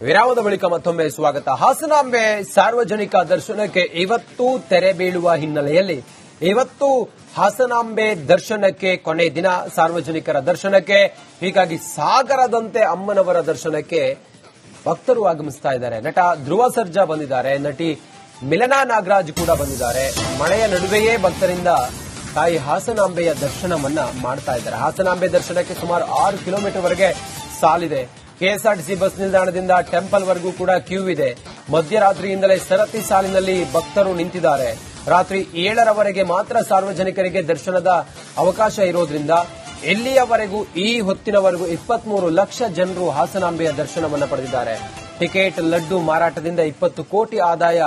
ವಿರಾಮದ ಬಳಿಕ ಮತ್ತೊಮ್ಮೆ ಸ್ವಾಗತ. ಹಾಸನಾಂಬೆ ಸಾರ್ವಜನಿಕ ದರ್ಶನಕ್ಕೆ ಇವತ್ತು ತೆರೆ ಬೀಳುವ ಹಿನ್ನೆಲೆಯಲ್ಲಿ ಇವತ್ತು ಹಾಸನಾಂಬೆ ದರ್ಶನಕ್ಕೆ ಕೊನೆ ದಿನ, ಸಾರ್ವಜನಿಕರ ದರ್ಶನಕ್ಕೆ. ಹೀಗಾಗಿ ಸಾಗರದಂತೆ ಅಮ್ಮನವರ ದರ್ಶನಕ್ಕೆ ಭಕ್ತರು ಆಗಮಿಸ್ತಾ ಇದ್ದಾರೆ. ನಟ ಧ್ರುವ ಸರ್ಜಾ ಬಂದಿದ್ದಾರೆ, ನಟಿ ಮಿಲನಾ ನಾಗರಾಜ್ ಕೂಡ ಬಂದಿದ್ದಾರೆ. ಮಳೆಯ ನಡುವೆಯೇ ಭಕ್ತರಿಂದ ತಾಯಿ ಹಾಸನಾಂಬೆಯ ದರ್ಶನವನ್ನ ಮಾಡ್ತಾ ಇದ್ದಾರೆ. ಹಾಸನಾಂಬೆ ದರ್ಶನಕ್ಕೆ ಸುಮಾರು 6 ಕಿಲೋಮೀಟರ್ ವರೆಗೆ ಸಾಲಿದೆ. ಕೆಎಸ್ಆರ್ಟಿಸಿ ಬಸ್ ನಿಲ್ದಾಣದಿಂದ ಟೆಂಪಲ್ ವರೆಗೂ ಕೂಡ ಕ್ಯೂ ಇದೆ. ಮಧ್ಯರಾತ್ರಿಯಿಂದಲೇ ಸರತಿ ಸಾಲಿನಲ್ಲಿ ಭಕ್ತರು ನಿಂತಿದ್ದಾರೆ. ರಾತ್ರಿ 7ರವರೆಗೆ ಮಾತ್ರ ಸಾರ್ವಜನಿಕರಿಗೆ ದರ್ಶನದ ಅವಕಾಶ ಇರೋದ್ರಿಂದ ಇಲ್ಲಿಯವರೆಗೂ ಈ ಹೊತ್ತಿನವರೆಗೂ 23 ಲಕ್ಷ ಜನರು ಹಾಸನಾಂಬೆಯ ದರ್ಶನವನ್ನು ಪಡೆದಿದ್ದಾರೆ. ಟಿಕೆಟ್, ಲಡ್ಡು ಮಾರಾಟದಿಂದ 20 ಕೋಟಿ ಆದಾಯ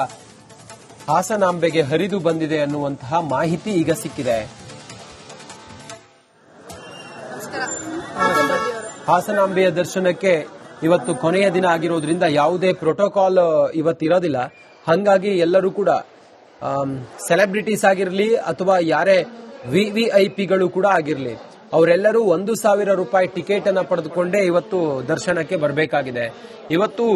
ಹಾಸನಾಂಬೆಗೆ ಹರಿದು ಬಂದಿದೆ ಅನ್ನುವಂತಹ ಮಾಹಿತಿ ಈಗ ಸಿಕ್ಕಿದೆ. ಹಾಸನಾಂಬೆಯ ದರ್ಶನಕ್ಕೆ ಇವತ್ತು ಕೊನೆಯ ದಿನ ಆಗಿರೋದ್ರಿಂದ ಯಾವುದೇ ಪ್ರೋಟೋಕಾಲ್ ಇವತ್ತಿರೋದಿಲ್ಲ. ಹಾಗಾಗಿ ಎಲ್ಲರೂ ಕೂಡ ಸೆಲೆಬ್ರಿಟೀಸ್ ಆಗಿರಲಿ ಅಥವಾ ಯಾರೇ ವಿವಿಐಪಿಗಳು ಕೂಡ ಆಗಿರಲಿ, ಅವರೆಲ್ಲರೂ 1,000 ರೂಪಾಯಿ ಟಿಕೆಟ್ ಅನ್ನು ಪಡೆದುಕೊಂಡೇ ಇವತ್ತು ದರ್ಶನಕ್ಕೆ ಬರಬೇಕಾಗಿದೆ. ಇವತ್ತು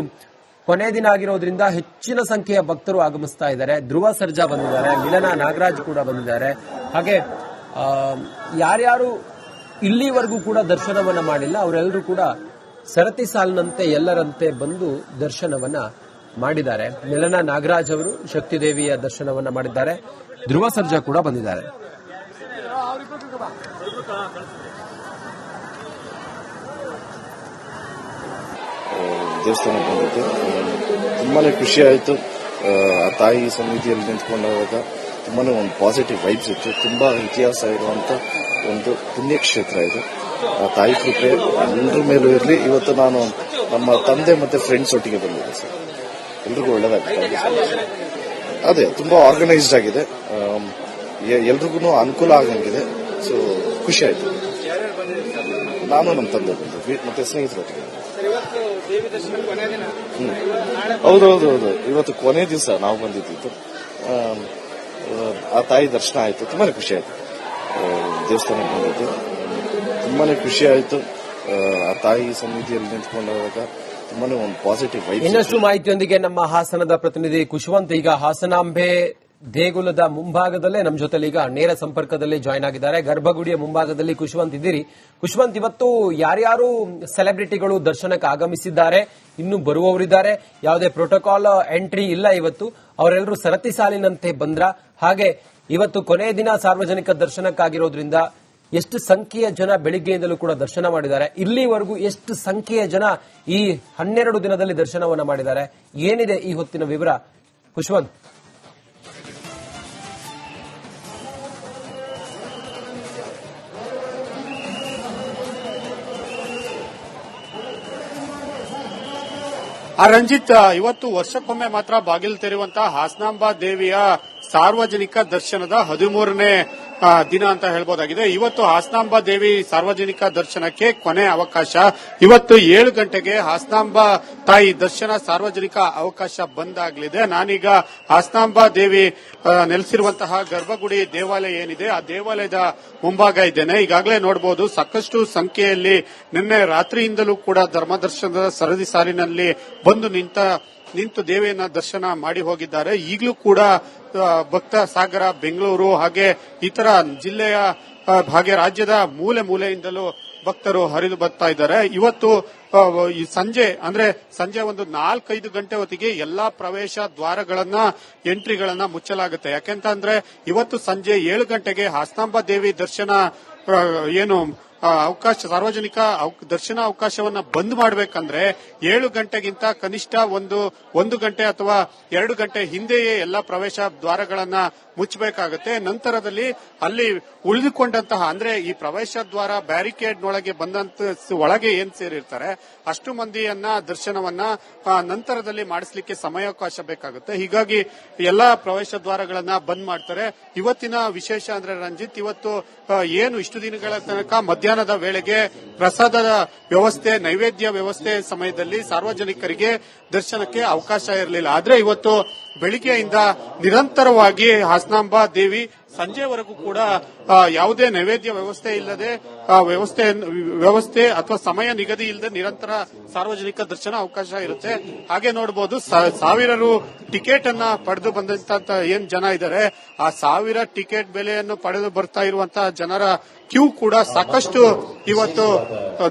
ಕೊನೆ ದಿನ ಆಗಿರೋದ್ರಿಂದ ಹೆಚ್ಚಿನ ಸಂಖ್ಯೆಯ ಭಕ್ತರು ಆಗಮಿಸ್ತಾ ಇದ್ದಾರೆ. ಧ್ರುವ ಸರ್ಜಾ ಬಂದಿದ್ದಾರೆ, ಮಿಲನಾ ನಾಗರಾಜ್ ಕೂಡ ಬಂದಿದ್ದಾರೆ. ಹಾಗೆ ಯಾರ್ಯಾರು ಇಲ್ಲಿವರೆಗೂ ಕೂಡ ದರ್ಶನವನ್ನ ಮಾಡಿಲ್ಲ ಅವರೆಲ್ಲರೂ ಕೂಡ ಸರತಿ ಸಾಲಿನಂತೆ ಎಲ್ಲರಂತೆ ಬಂದು ದರ್ಶನವನ್ನ ಮಾಡಿದ್ದಾರೆ. ಮಿಲನಾ ನಾಗರಾಜ್ ಅವರು ಶಕ್ತಿದೇವಿಯ ದರ್ಶನವನ್ನ ಮಾಡಿದ್ದಾರೆ. ಧ್ರುವ ಸರ್ಜಾ ಕೂಡ ಬಂದಿದ್ದಾರೆ. ದೇವಸ್ಥಾನಕ್ಕೆ ಬಂದಿದ್ದು ತುಂಬಾನೇ ಖುಷಿ ಆಯಿತು. ಆ ತಾಯಿ ಸನ್ನಿಧಿಯಲ್ಲಿ ನಿಂತ್ಕೊಂಡಾಗ ತುಂಬಾನೇ ಒಂದು ಪಾಸಿಟಿವ್ ವೈಬ್ಸ್ ಇತ್ತು. ತುಂಬಾ ಇತಿಹಾಸ ಇರುವಂತ ಒಂದು ಪುಣ್ಯಕ್ಷೇತ್ರ ಇದು. ಆ ತಾಯಿ ಕೃಪೆ ಎಲ್ಲರ ಮೇಲೂ ಇರಲಿ. ಇವತ್ತು ನಾನು ನಮ್ಮ ತಂದೆ ಮತ್ತೆ ಫ್ರೆಂಡ್ಸ್ ಒಟ್ಟಿಗೆ ಬಂದಿದ್ದೆ ಸರ್. ಎಲ್ರಿಗೂ ಒಳ್ಳೇದಾಗ್ತದೆ. ಅದೇ ತುಂಬಾ ಆರ್ಗನೈಸ್ಡ್ ಆಗಿದೆ, ಎಲ್ರಿಗೂ ಅನುಕೂಲ ಆಗಂಗಿದೆ. ಸೊ ಖುಷಿ ಆಯ್ತು. ನಾನು ನಮ್ಮ ತಂದೆ ಬಂದಿದ್ವಿ ಮತ್ತೆ ಸ್ನೇಹಿತರೊಟ್ಟಿಗೆ. ಹೌದೌದು, ಇವತ್ತು ಕೊನೆ ದಿವಸ ನಾವು ಬಂದಿದ್ದು. ಆ ತಾಯಿ ದರ್ಶನ ಆಯ್ತು, ತುಂಬಾನೇ ಖುಷಿ ಆಯ್ತು. ದೇವಸ್ಥಾನಕ್ಕೆ ಬಂದಿದ್ದು ತುಂಬಾನೇ ಖುಷಿ ಆಯ್ತು. ಆ ತಾಯಿ ಸನ್ನಿಧಿಯಲ್ಲಿ ನಿಂತ್ಕೊಂಡಾಗ ತುಂಬಾನೇ ಒಂದು ಪಾಸಿಟಿವ್ ವೈಬ್. ಇನ್ನಷ್ಟು ಮಾಹಿತಿಯೊಂದಿಗೆ ನಮ್ಮ ಹಾಸನದ ಪ್ರತಿನಿಧಿ ಕುಶವಂತ್ ಈಗ ಹಾಸನಾಂಬೆ ದೇಗುಲದ ಮುಂಭಾಗದಲ್ಲೇ ನಮ್ಮ ಜೊತೆಲಿ ಈಗ ನೇರ ಸಂಪರ್ಕದಲ್ಲಿ ಜಾಯ್ನ್ ಆಗಿದ್ದಾರೆ. ಗರ್ಭಗುಡಿಯ ಮುಂಭಾಗದಲ್ಲಿ ಕುಶವಂತ್ ಇದ್ದೀರಿ. ಕುಶವಂತ್, ಇವತ್ತು ಯಾರ್ಯಾರು ಸೆಲೆಬ್ರಿಟಿಗಳು ದರ್ಶನಕ್ಕೆ ಆಗಮಿಸಿದ್ದಾರೆ, ಇನ್ನು ಬರುವವರಿದ್ದಾರೆ, ಯಾವುದೇ ಪ್ರೋಟೋಕಾಲ್ ಎಂಟ್ರಿ ಇಲ್ಲ ಇವತ್ತು, ಅವರೆಲ್ಲರೂ ಸರತಿ ಸಾಲಿನಂತೆ ಬಂದ್ರ? ಹಾಗೆ ಇವತ್ತು ಕೊನೆಯ ದಿನ ಸಾರ್ವಜನಿಕ ದರ್ಶನಕ್ಕಾಗಿರೋದ್ರಿಂದ ಎಷ್ಟು ಸಂಖ್ಯೆಯ ಜನ ಬೆಳಿಗ್ಗೆಯಿಂದಲೂ ಕೂಡ ದರ್ಶನ ಮಾಡಿದ್ದಾರೆ? ಇಲ್ಲಿವರೆಗೂ ಎಷ್ಟು ಸಂಖ್ಯೆಯ ಜನ ಈ 12 ದಿನದಲ್ಲಿ ದರ್ಶನವನ್ನ ಮಾಡಿದ್ದಾರೆ? ಏನಿದೆ ಈ ಹೊತ್ತಿನ ವಿವರ ಕುಶವಂತ್? ರಂಜಿತ್, ಇವತ್ತು ವರ್ಷಕ್ಕೊಮ್ಮೆ ಮಾತ್ರ ಬಾಗಿಲು ತೆರೆಯುವಂತಹ ಹಾಸನಾಂಬಾ ದೇವಿಯ ಸಾರ್ವಜನಿಕ ದರ್ಶನದ 13ನೇ ದಿನ ಅಂತ ಹೇಳ್ಬೋದಾಗಿದೆ. ಇವತ್ತು ಹಾಸನಾಂಬಾ ದೇವಿ ಸಾರ್ವಜನಿಕ ದರ್ಶನಕ್ಕೆ ಕೊನೆ ಅವಕಾಶ. ಇವತ್ತು 7 ಗಂಟೆಗೆ ಹಾಸನಾಂಬಾ ತಾಯಿ ದರ್ಶನ ಸಾರ್ವಜನಿಕ ಅವಕಾಶ ಬಂದಾಗಲಿದೆ. ನಾನೀಗ ಹಾಸನಾಂಬಾ ದೇವಿ ನೆಲೆಸಿರುವಂತಹ ಗರ್ಭಗುಡಿ ದೇವಾಲಯ ಏನಿದೆ ಆ ದೇವಾಲಯದ ಮುಂಭಾಗ ಇದ್ದೇನೆ. ಈಗಾಗಲೇ ನೋಡಬಹುದು, ಸಾಕಷ್ಟು ಸಂಖ್ಯೆಯಲ್ಲಿ ನಿನ್ನೆ ರಾತ್ರಿಯಿಂದಲೂ ಕೂಡ ಧರ್ಮದರ್ಶನದ ಸರದಿ ಸಾಲಿನಲ್ಲಿ ಬಂದು ನಿಂತು ದೇವಿಯನ್ನ ದರ್ಶನ ಮಾಡಿ ಹೋಗಿದ್ದಾರೆ. ಈಗಲೂ ಕೂಡ ಭಕ್ತ ಸಾಗರ, ಬೆಂಗಳೂರು ಹಾಗೆ ಇತರ ಜಿಲ್ಲೆಯ ಹಾಗೆ ರಾಜ್ಯದ ಮೂಲೆ ಮೂಲೆಯಿಂದಲೂ ಭಕ್ತರು ಹರಿದು ಬರ್ತಾ ಇದ್ದಾರೆ. ಇವತ್ತು ಸಂಜೆ ಒಂದು 4-5 ಗಂಟೆ ಹೊತ್ತಿಗೆ ಎಲ್ಲಾ ಪ್ರವೇಶ ದ್ವಾರಗಳನ್ನ ಎಂಟ್ರಿಗಳನ್ನ ಮುಚ್ಚಲಾಗುತ್ತೆ. ಯಾಕೆಂತಂದ್ರೆ ಇವತ್ತು ಸಂಜೆ 7 ಗಂಟೆಗೆ ಹಾಸನಾಂಬಾ ದೇವಿ ದರ್ಶನ ಸಾರ್ವಜನಿಕ ದರ್ಶನ ಅವಕಾಶವನ್ನ ಬಂದ್ ಮಾಡಬೇಕಂದ್ರೆ 7 ಗಂಟೆಗಿಂತ ಕನಿಷ್ಠ ಒಂದು ಗಂಟೆ ಅಥವಾ 2 ಗಂಟೆ ಹಿಂದೆಯೇ ಎಲ್ಲಾ ಪ್ರವೇಶ ದ್ವಾರಗಳನ್ನ ಮುಚ್ಚಬೇಕಾಗುತ್ತೆ. ನಂತರದಲ್ಲಿ ಅಲ್ಲಿ ಉಳಿದುಕೊಂಡಂತಹ ಅಂದ್ರೆ ಈ ಪ್ರವೇಶ ದ್ವಾರ ಬ್ಯಾರಿಕೇಡ್ನೊಳಗೆ ಬಂದಂತ ಒಳಗೆ ಏನ್ ಸೇರಿರ್ತಾರೆ ಅಷ್ಟು ಮಂದಿಯನ್ನ ದರ್ಶನವನ್ನ ನಂತರದಲ್ಲಿ ಮಾಡಿಸಲಿಕ್ಕೆ ಸಮಯಾವಕಾಶ ಬೇಕಾಗುತ್ತೆ. ಹೀಗಾಗಿ ಎಲ್ಲಾ ಪ್ರವೇಶ ದ್ವಾರಗಳನ್ನ ಬಂದ್ ಮಾಡ್ತಾರೆ. ಇವತ್ತಿನ ವಿಶೇಷ ಅಂದ್ರೆ ರಂಜಿತ್, ಇವತ್ತು ಏನು ಇಷ್ಟು ದಿನಗಳ ತನಕ ಮಧ್ಯಾಹ್ನದ ವೇಳೆಗೆ ಪ್ರಸಾದದ ವ್ಯವಸ್ಥೆ, ನೈವೇದ್ಯ ವ್ಯವಸ್ಥೆ ಸಮಯದಲ್ಲಿ ಸಾರ್ವಜನಿಕರಿಗೆ ದರ್ಶನಕ್ಕೆ ಅವಕಾಶ ಇರಲಿಲ್ಲ. ಆದ್ರೆ ಇವತ್ತು ಬೆಳಿಗ್ಗೆಯಿಂದ ನಿರಂತರವಾಗಿ ಹಾಸನಾಂಬಾ ದೇವಿ ಸಂಜೆವರೆಗೂ ಕೂಡ ಯಾವುದೇ ನೈವೇದ್ಯ ವ್ಯವಸ್ಥೆ ಇಲ್ಲದೆ ವ್ಯವಸ್ಥೆ ಅಥವಾ ಸಮಯ ನಿಗದಿ ಇಲ್ಲದೆ ನಿರಂತರ ಸಾರ್ವಜನಿಕ ದರ್ಶನ ಅವಕಾಶ ಇರುತ್ತೆ. ಹಾಗೆ ನೋಡಬಹುದು ಸಾವಿರಾರು ಟಿಕೆಟ್ ಅನ್ನ ಪಡೆದು ಬಂದಂತ ಏನ್ ಜನ ಇದ್ದಾರೆ, ಆ 1000 ಟಿಕೆಟ್ ಬೆಲೆಯನ್ನು ಪಡೆದು ಬರ್ತಾ ಇರುವಂತಹ ಜನರ ಕ್ಯೂ ಕೂಡ ಸಾಕಷ್ಟು ಇವತ್ತು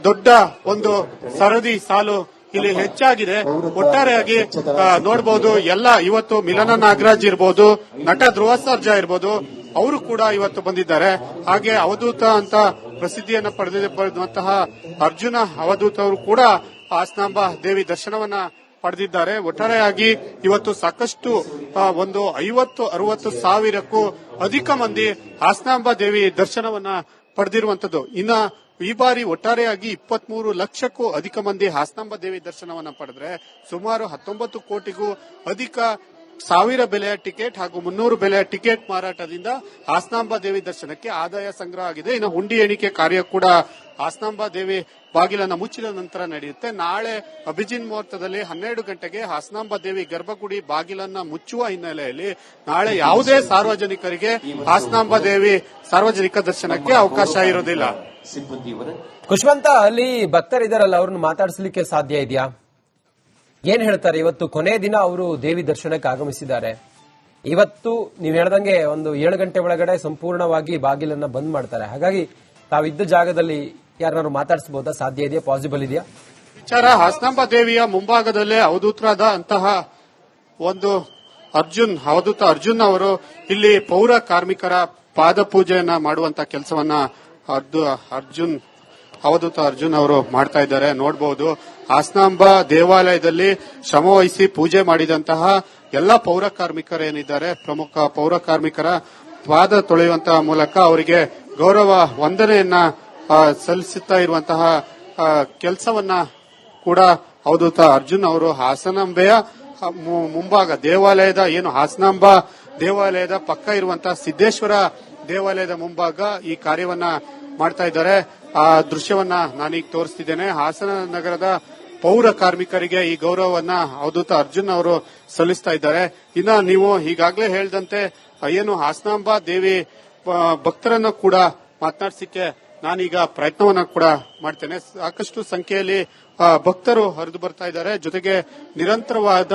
ದೊಡ್ಡ ಒಂದು ಸರದಿ ಸಾಲು ಇಲ್ಲಿ ಹೆಚ್ಚಾಗಿದೆ. ಒಟ್ಟಾರೆಯಾಗಿ ನೋಡಬಹುದು ಎಲ್ಲ ಇವತ್ತು ಮಿಲನ ನಾಗರಾಜ್ ಇರ್ಬೋದು, ನಟ ಧ್ರುವ ಸರ್ಜಾ ಇರ್ಬೋದು, ಅವರು ಕೂಡ ಇವತ್ತು ಬಂದಿದ್ದಾರೆ. ಹಾಗೆ ಅವಧೂತ ಅಂತ ಪ್ರಸಿದ್ಧಿಯನ್ನು ಪಡೆದಂತಹ ಅರ್ಜುನ ಅವಧೂತ ಅವರು ಕೂಡ ಹಾಸನಾಂಬ ದೇವಿ ದರ್ಶನವನ್ನ ಪಡೆದಿದ್ದಾರೆ. ಒಟ್ಟಾರೆಯಾಗಿ ಇವತ್ತು ಸಾಕಷ್ಟು ಒಂದು 50-60 ಸಾವಿರಕ್ಕೂ ಅಧಿಕ ಮಂದಿ ಹಾಸನಾಂಬ ದೇವಿ ದರ್ಶನವನ್ನ ಪಡೆದಿರುವಂತದ್ದು. ಇನ್ನ ಈ ಬಾರಿ ಒಟ್ಟಾರೆಯಾಗಿ 23 ಲಕ್ಷಕ್ಕೂ ಅಧಿಕ ಮಂದಿ ಹಾಸನಾಂಬ ದೇವಿ ದರ್ಶನವನ್ನ ಪಡೆದ್ರೆ ಸುಮಾರು 19 ಕೋಟಿಗೂ ಅಧಿಕ 1000 ಬೆಲೆಯ ಟಿಕೆಟ್ ಹಾಗೂ 300 ಬೆಲೆಯ ಟಿಕೆಟ್ ಮಾರಾಟದಿಂದ ಹಾಸನಾಂಬ ದೇವಿ ದರ್ಶನಕ್ಕೆ ಆದಾಯ ಸಂಗ್ರಹ ಆಗಿದೆ. ಇನ್ನು ಹುಂಡಿ ಎಣಿಕೆ ಕಾರ್ಯ ಕೂಡ ಹಾಸನಾಂಬ ದೇವಿ ಬಾಗಿಲನ್ನು ಮುಚ್ಚಿದ ನಂತರ ನಡೆಯುತ್ತೆ. ನಾಳೆ ಅಭಿಜಿನ್ ಮುಹೂರ್ತದಲ್ಲಿ 12 ಗಂಟೆಗೆ ಹಾಸನಾಂಬ ದೇವಿ ಗರ್ಭಗುಡಿ ಬಾಗಿಲನ್ನ ಮುಚ್ಚುವ ಹಿನ್ನೆಲೆಯಲ್ಲಿ ನಾಳೆ ಯಾವುದೇ ಸಾರ್ವಜನಿಕರಿಗೆ ಹಾಸನಾಂಬ ದೇವಿ ಸಾರ್ವಜನಿಕ ದರ್ಶನಕ್ಕೆ ಅವಕಾಶ ಇರೋದಿಲ್ಲ. ಖುಷ್ವಂತ, ಅಲ್ಲಿ ಭಕ್ತರಿದ್ದಾರಲ್ಲ, ಅವ್ರನ್ನ ಮಾತಾಡಿಸಲಿಕ್ಕೆ ಸಾಧ್ಯ ಇದೆಯಾ? ಏನ್ ಹೇಳ್ತಾರೆ? ಇವತ್ತು ಕೊನೆ ದಿನ ಅವರು ದೇವಿ ದರ್ಶನಕ್ಕೆ ಆಗಮಿಸಿದ್ದಾರೆ. ಇವತ್ತು ನೀವು ಹೇಳ್ದಂಗೆ ಒಂದು 7 ಗಂಟೆ ಒಳಗಡೆ ಸಂಪೂರ್ಣವಾಗಿ ಬಾಗಿಲನ್ನ ಬಂದ್ ಮಾಡ್ತಾರೆ. ಹಾಗಾಗಿ ತಾವಿದ್ದ ಜಾಗದಲ್ಲಿ ಯಾರನ್ನಾರು ಮಾತಾಡಿಸಬಹುದಾ? ಸಾಧ್ಯ ಇದೆಯಾ? ಪಾಸಿಬಲ್ ಇದೆಯಾ? ವಿಚಾರ ಹಾಸನಾಂಬ ದೇವಿಯ ಮುಂಭಾಗದಲ್ಲೇ ಅವಧೂತರಾದ ಅಂತಹ ಒಂದು ಅವಧೂತ ಅರ್ಜುನ್ ಅವರು ಇಲ್ಲಿ ಪೌರ ಕಾರ್ಮಿಕರ ಪಾದ ಪೂಜೆಯನ್ನ ಮಾಡುವಂತ ಕೆಲಸವನ್ನ ಅವಧೂತ ಅರ್ಜುನ್ ಅವರು ಮಾಡ್ತಾ ಇದ್ದಾರೆ. ನೋಡಬಹುದು ಹಾಸನಾಂಬ ದೇವಾಲಯದಲ್ಲಿ ಶ್ರಮವಹಿಸಿ ಪೂಜೆ ಮಾಡಿದಂತಹ ಎಲ್ಲಾ ಪೌರ ಕಾರ್ಮಿಕರೇನಿದ್ದಾರೆ, ಪ್ರಮುಖ ಪೌರ ಕಾರ್ಮಿಕರ ಪಾದ ತೊಳೆಯುವಂತಹ ಮೂಲಕ ಅವರಿಗೆ ಗೌರವ ವಂದನೆಯನ್ನ ಸಲ್ಲಿಸುತ್ತಾ ಇರುವಂತಹ ಕೆಲಸವನ್ನ ಕೂಡ ಅವಧೂತ ಅರ್ಜುನ್ ಅವರು ಹಾಸನಾಂಬೆಯ ಮುಂಭಾಗ ದೇವಾಲಯದ ಹಾಸನಾಂಬ ದೇವಾಲಯದ ಪಕ್ಕ ಇರುವಂತಹ ಸಿದ್ದೇಶ್ವರ ದೇವಾಲಯದ ಮುಂಭಾಗ ಈ ಕಾರ್ಯವನ್ನ ಮಾಡ್ತಾ ಇದ್ದಾರೆ. ಆ ದೃಶ್ಯವನ್ನ ನಾನೀಗ ತೋರಿಸ್ತಿದ್ದೇನೆ. ಹಾಸನ ನಗರದ ಪೌರ ಕಾರ್ಮಿಕರಿಗೆ ಈ ಗೌರವವನ್ನ ಅವಧೂತ ಅರ್ಜುನ್ ಅವರು ಸಲ್ಲಿಸ್ತಾ ಇದ್ದಾರೆ. ಇನ್ನ ನೀವು ಈಗಾಗಲೇ ಹೇಳಿದಂತೆ ಹಾಸನಾಂಬ ದೇವಿ ಭಕ್ತರನ್ನು ಕೂಡ ಮಾತನಾಡಿಸಿಕ್ಕೆ ನಾನೀಗ ಪ್ರಯತ್ನವನ್ನ ಕೂಡ ಮಾಡ್ತೇನೆ. ಸಾಕಷ್ಟು ಸಂಖ್ಯೆಯಲ್ಲಿ ಭಕ್ತರು ಹರಿದು ಬರ್ತಾ ಇದ್ದಾರೆ. ಜೊತೆಗೆ ನಿರಂತರವಾದ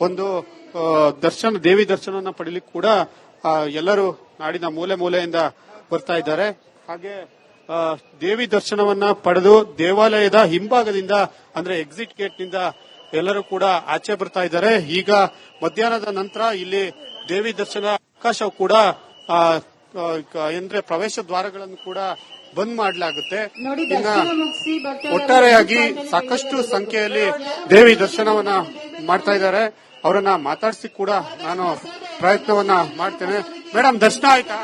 ಒಂದು ದೇವಿ ದರ್ಶನವನ್ನ ಪಡೀಲಿಕ್ಕೆ ಕೂಡ ಎಲ್ಲರೂ ನಾಡಿನ ಮೂಲೆ ಮೂಲೆಯಿಂದ ಬರ್ತಾ ಇದ್ದಾರೆ. ಹಾಗೆ ದೇವಿ ದರ್ಶನವನ್ನ ಪಡೆದು ದೇವಾಲಯದ ಹಿಂಭಾಗದಿಂದ ಅಂದ್ರೆ ಎಕ್ಸಿಟ್ ಗೇಟ್ ನಿಂದ ಎಲ್ಲರೂ ಕೂಡ ಆಚೆ ಬರ್ತಾ ಇದ್ದಾರೆ. ಈಗ ಮಧ್ಯಾಹ್ನದ ನಂತರ ಇಲ್ಲಿ ದೇವಿ ದರ್ಶನ ಅವಕಾಶ ಕೂಡ ಅಂದ್ರೆ ಪ್ರವೇಶ ದ್ವಾರಗಳನ್ನು ಕೂಡ ಬಂದ್ ಮಾಡಲಾಗುತ್ತೆ. ಒಟ್ಟಾರೆಯಾಗಿ ಸಾಕಷ್ಟು ಸಂಖ್ಯೆಯಲ್ಲಿ ದೇವಿ ದರ್ಶನವನ್ನ ಮಾಡ್ತಾ ಇದ್ದಾರೆ. ಅವರನ್ನ ಮಾತಾಡಿಸಿ ಕೂಡ ನಾನು ಪ್ರಯತ್ನವನ್ನ ಮಾಡ್ತೇನೆ. ಮೇಡಮ್, ದರ್ಶನ ಆಯ್ತಾ?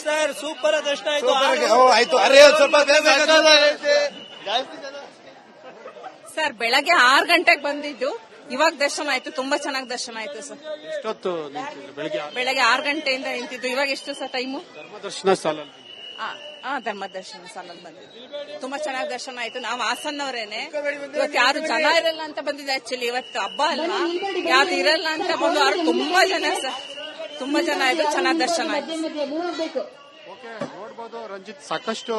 ಸರ್ ಸೂಪರ್ ದರ್ಶನ ಆಯ್ತು. ಸರ್ ಬೆಳಗ್ಗೆ 6 ಗಂಟೆಗೆ ಬಂದಿದ್ದು, ಇವಾಗ ದರ್ಶನ ಆಯ್ತು. ತುಂಬಾ ಚೆನ್ನಾಗಿ ದರ್ಶನ ಆಯ್ತು ಸರ್. ಎಷ್ಟೊತ್ತು? ಬೆಳಗ್ಗೆ 6 ಗಂಟೆಯಿಂದ ನಿಂತಿದ್ದು. ಇವಾಗ ಎಷ್ಟು ಸರ್ ಟೈಮು? ಧರ್ಮದರ್ಶನ ಸಾಲಲ್ಲಿ ಧರ್ಮದರ್ಶನ ಸಾಲಲ್ಲಿ ಬಂದಿದ್ದು. ತುಂಬಾ ಚೆನ್ನಾಗಿ ದರ್ಶನ ಆಯ್ತು. ನಾವು ಹಾಸನ್ನವರೇನೆ. ಇವತ್ತು ಯಾರು ಜನ ಇರಲ್ಲ ಅಂತ ಬಂದಿದೆ. ಆಕ್ಚುಲಿ ಇವತ್ತು ಹಬ್ಬ ಅಲ್ವಾ, ಯಾರು ಇರಲ್ಲ ಅಂತ ಬಂದು ಯಾರು ತುಂಬಾ ಜನ ಸರ್, ತುಂಬಾ ಜನ ಆಯ್ತು. ಚೆನ್ನಾಗಿ ದರ್ಶನ ಆಯ್ತು. ನೋಡಬಹುದು ರಂಜಿತ್, ಸಾಕಷ್ಟು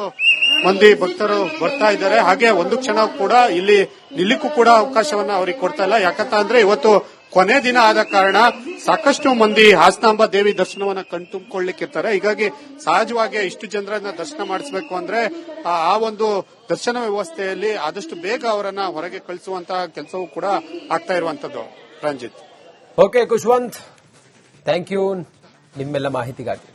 ಮಂದಿ ಭಕ್ತರು ಬರ್ತಾ ಇದ್ದಾರೆ. ಹಾಗೆ ಒಂದು ಕ್ಷಣ ಕೂಡ ಇಲ್ಲಿ ನಿಲ್ಲಿಕ್ಕೂ ಕೂಡ ಅವಕಾಶವನ್ನ ಅವ್ರಿಗೆ ಕೊಡ್ತಾ ಇಲ್ಲ. ಯಾಕಂತಂದ್ರೆ ಇವತ್ತು ಕೊನೆ ದಿನ ಆದ ಕಾರಣ ಸಾಕಷ್ಟು ಮಂದಿ ಹಾಸನಾಂಬ ದೇವಿ ದರ್ಶನವನ್ನ ಕಣ್ತುಂಬಿಕೊಳ್ಳಿಕ್ಕಿರ್ತಾರೆ. ಹೀಗಾಗಿ ಸಹಜವಾಗಿ ಇಷ್ಟು ಜನರನ್ನ ದರ್ಶನ ಮಾಡಿಸಬೇಕು ಅಂದ್ರೆ ಆ ಒಂದು ದರ್ಶನ ವ್ಯವಸ್ಥೆಯಲ್ಲಿ ಆದಷ್ಟು ಬೇಗ ಅವರನ್ನ ಹೊರಗೆ ಕಳಿಸುವಂತಹ ಕೆಲಸವೂ ಕೂಡ ಆಗ್ತಾ ಇರುವಂತದ್ದು. Ranjith. Okay Khushwant, thank you ನಿಮ್ಮೆಲ್ಲ ಮಾಹಿತಿಗಾಗಿ.